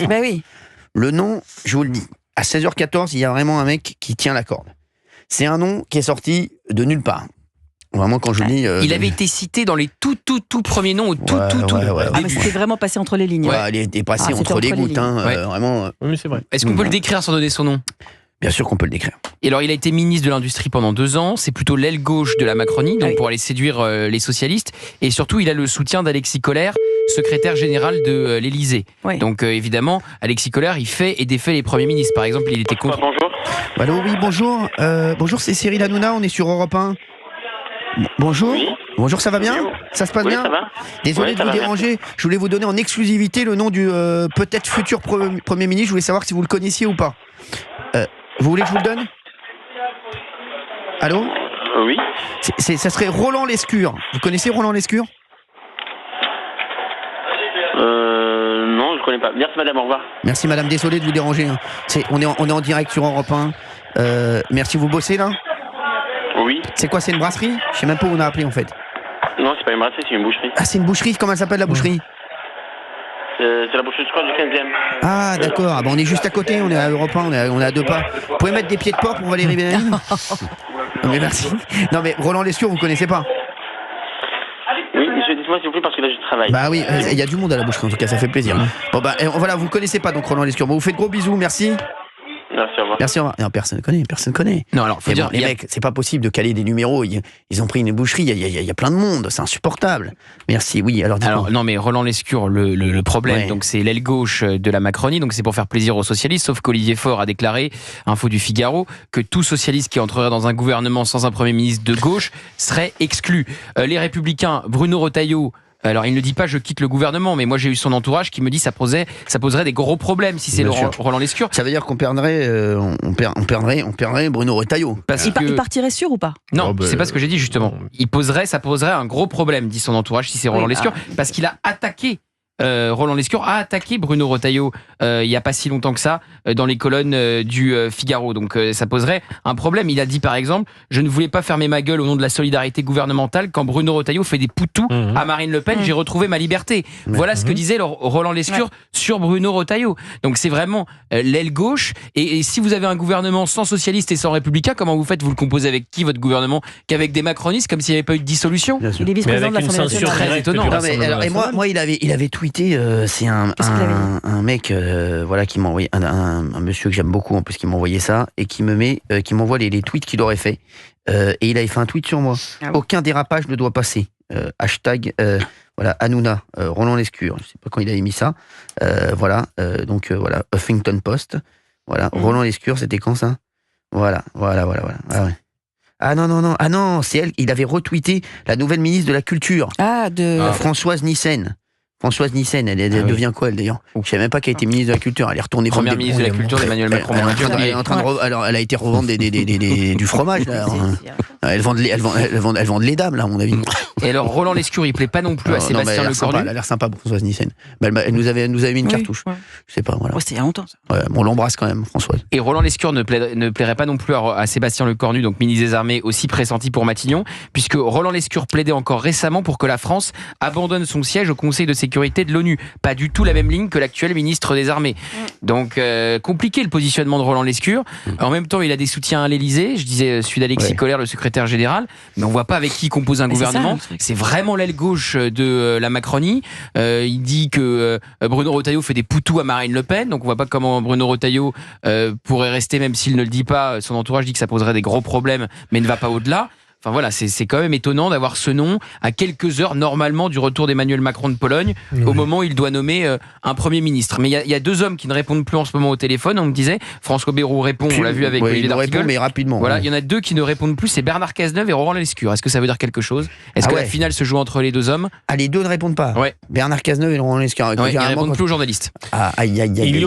Ben oui. Le nom, je vous le dis, à 16h14, il y a vraiment un mec qui tient la corde. C'est un nom qui est sorti de nulle part. Vraiment, quand je vous dis... il avait été cité dans les tout premiers noms au tout Ah, mais c'était vraiment passé entre les lignes. Ouais, il était passé entre les gouttes, vraiment. Oui, c'est vrai. Est-ce qu'on peut le décrire sans donner son nom ? Bien sûr qu'on peut le décrire. Et alors, il a été ministre de l'Industrie pendant 2 ans. C'est plutôt l'aile gauche de la Macronie, donc pour aller séduire les socialistes. Et surtout, il a le soutien d'Alexis Kohler, secrétaire général de l'Élysée. Oui. Donc, évidemment, Alexis Kohler, il fait et défait les premiers ministres. Par exemple, il était contre. Bonjour. Allô, oui, bonjour. Bonjour, c'est Cyril Hanouna, on est sur Europe 1. Bonjour. Oui. Bonjour, ça va bien ? Oui. Ça se passe Oui, bien ? ça va. Désolé Oui, de ça vous va, déranger. Je voulais vous donner en exclusivité le nom du peut-être futur Premier ministre. Je voulais savoir si vous le connaissiez ou pas. Vous voulez que je vous le donne ? Allô ? Oui. Ça serait Roland Lescure. Vous connaissez Roland Lescure ? Non, je connais pas. Merci madame, au revoir. Merci madame, désolé de vous déranger. Hein. On est en direct sur Europe 1. Merci, vous bossez là ? Oui. C'est quoi, c'est une brasserie ? Je sais même pas où on a appelé en fait. Non, c'est pas une brasserie, c'est une boucherie. Ah, c'est une boucherie, comment elle s'appelle la boucherie ? C'est la boucherie, je crois, du 15e. Ah, d'accord. Ah, bah, on est juste à côté, on est à Europe 1, on est à 2 pas. Vous pouvez mettre des pieds de porc pour Valérie Bénaïm ? Non, mais merci. Non, mais Roland Lescure, vous connaissez pas ? Oui, monsieur, dites-moi s'il vous plaît, parce que là, je travaille. Bah oui, il y a du monde à la boucherie, en tout cas, ça fait plaisir. Bon, bah, voilà, vous connaissez pas donc Roland Lescure. Bon, vous faites gros bisous, merci. Merci, au revoir. Merci, au revoir. Non, personne connaît. Non, alors, faut Et dire, bon, les mecs, c'est pas possible de caler des numéros. Ils ont pris une boucherie, il y a plein de monde, c'est insupportable. Merci, oui, alors dites-moi. Alors, non, mais Roland Lescure, le problème, Ouais. donc c'est l'aile gauche de la Macronie, donc c'est pour faire plaisir aux socialistes, sauf qu'Olivier Faure a déclaré, info du Figaro, que tout socialiste qui entrerait dans un gouvernement sans un Premier ministre de gauche serait exclu. Les Républicains, Bruno Retailleau, alors il ne dit pas je quitte le gouvernement, mais moi j'ai eu son entourage qui me dit ça poserait des gros problèmes si c'est Bien sûr. Roland Lescure. Ça veut dire qu'on perdrait, on perdrait Bruno Retailleau. Parce Il que... partirait sûr ou pas ? Non, Oh, bah, c'est pas ce que j'ai dit justement. Ça poserait un gros problème, dit son entourage, si c'est Roland Lescure, parce qu'il a attaqué. Roland Lescure a attaqué Bruno Retailleau il y a pas si longtemps que ça dans les colonnes du Figaro, donc ça poserait un problème. Il a dit par exemple je ne voulais pas fermer ma gueule au nom de la solidarité gouvernementale quand Bruno Retailleau fait des poutous à Marine Le Pen, j'ai retrouvé ma liberté. Voilà ce que disait Roland Lescure sur Bruno Retailleau. Donc c'est vraiment l'aile gauche, et si vous avez un gouvernement sans socialistes et sans républicains, comment vous faites? Vous le composez avec qui votre gouvernement? Qu'avec des macronistes, comme s'il n'y avait pas eu de dissolution? Bien sûr. Il est vice-président de Mais avec une l'Assemblée censure nationale. Très directe étonnant. du Non, mais, Rassemblement alors, et moi il avait tweeté, c'est un mec voilà, qui m'a envoyé, un monsieur que j'aime beaucoup en plus, qui m'a envoyé ça et qui m'envoie les tweets qu'il aurait fait, et il avait fait un tweet sur moi. Ah bon. Aucun dérapage ne doit passer. Hashtag voilà, Hanouna, Roland Lescure, je sais pas quand il avait mis ça, voilà, donc voilà, Huffington Post, voilà, Roland Lescure, c'était quand ça? Voilà. Ah ouais. Ah non, c'est elle, il avait retweeté la nouvelle ministre de la Culture, Françoise Nyssen. Françoise Nyssen, elle devient quoi, elle, d'ailleurs? Je savais même pas qu'elle était ministre de la Culture. Elle est retournée comme Première ministre de la Culture d'Emmanuel Macron. Elle est en train de alors, elle a été revendre du fromage, là. Elle vend de les dames, là, à mon avis. Et alors Roland Lescure, il plaît pas non plus à Sébastien Elle Lecornu. a l'air sympa, Françoise Nyssen. Elle nous avait mis une cartouche. Ouais. Je sais pas, voilà. C'était il y a longtemps, ça. Ouais, on l'embrasse quand même, Françoise. Et Roland Lescure ne plairait pas non plus à Sébastien Lecornu, donc ministre des Armées, aussi pressenti pour Matignon, puisque Roland Lescure plaidait encore récemment pour que la France abandonne son siège au Conseil de sécurité de l'ONU. Pas du tout la même ligne que l'actuel ministre des Armées. Donc compliqué le positionnement de Roland Lescure. En même temps, il a des soutiens à l'Élysée. Je disais celui d'Alexis Kohler, le secrétaire général, mais on voit pas avec qui il compose un gouvernement. C'est vraiment l'aile gauche de la Macronie. Il dit que Bruno Retailleau fait des poutous à Marine Le Pen, donc on voit pas comment Bruno Retailleau pourrait rester, même s'il ne le dit pas. Son entourage dit que ça poserait des gros problèmes, mais ne va pas au-delà. Enfin voilà, c'est quand même étonnant d'avoir ce nom à quelques heures normalement du retour d'Emmanuel Macron de Pologne, au moment où il doit nommer un Premier ministre. Mais il y a 2 hommes qui ne répondent plus en ce moment au téléphone, on me disait. François Bayrou répond, on l'a vu avec Olivier il d'Artigol. répond, mais rapidement. Voilà, il y en a 2 qui ne répondent plus, c'est Bernard Cazeneuve et Roland Lescure. Est-ce que ça veut dire quelque chose? Est-ce que la finale se joue entre les 2 hommes? Ah, les 2 ne répondent pas. Ouais. Bernard Cazeneuve et Laurent Lescure. Ils ne répondent plus aux journalistes. Ah, aïe.